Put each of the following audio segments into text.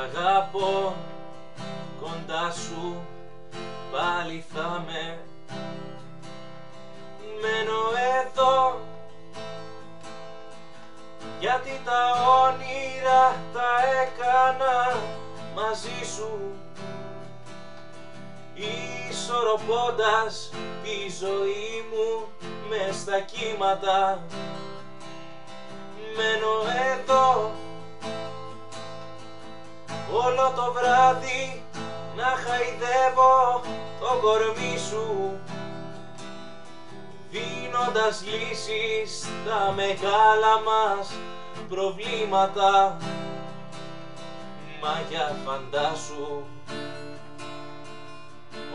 αγαπώ, κοντά σου πάλι θα με. Μένω εδώ γιατί τα όνειρα τα έκανα μαζί σου, ισορροπώντας τη ζωή μου μες στα κύματα. Μένω εδώ όλο το βράδυ να χαϊδεύω το κορμί σου, δίνοντας λύσεις στα μεγάλα μας προβλήματα. Μα για φαντάσου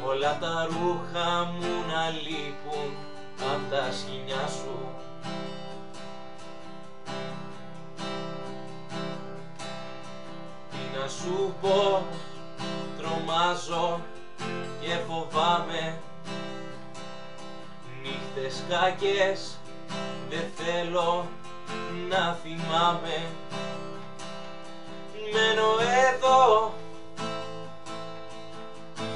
όλα τα ρούχα μου να λείπουν απ' τα σκοινιά σου. Τι να σου πω, τρομάζω και φοβάμαι, νύχτες κακές δεν θέλω να θυμάμαι. Μένω εδώ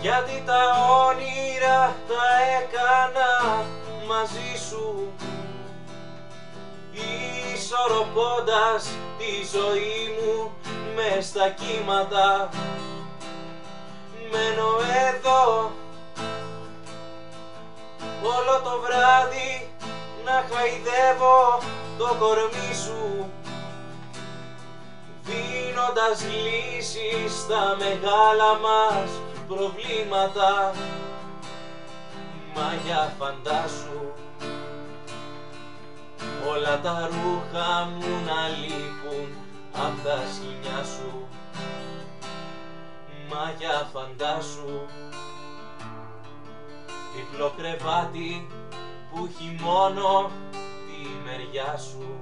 γιατί τα όνειρα τα έκανα μαζί σου, ισορροπώντας τη ζωή μου μες στα κύματα. Μένω εδώ όλο το βράδυ να χαϊδεύω το κορμί σου, δίνοντας λύσεις στα μεγάλα μας προβλήματα. Μα για φαντάσου όλα τα ρούχα μου να λείπουν απ' τα σκοινιά σου. Μα για φαντάσου διπλό κρεβάτι που έχει μόνο τη μεριά σου.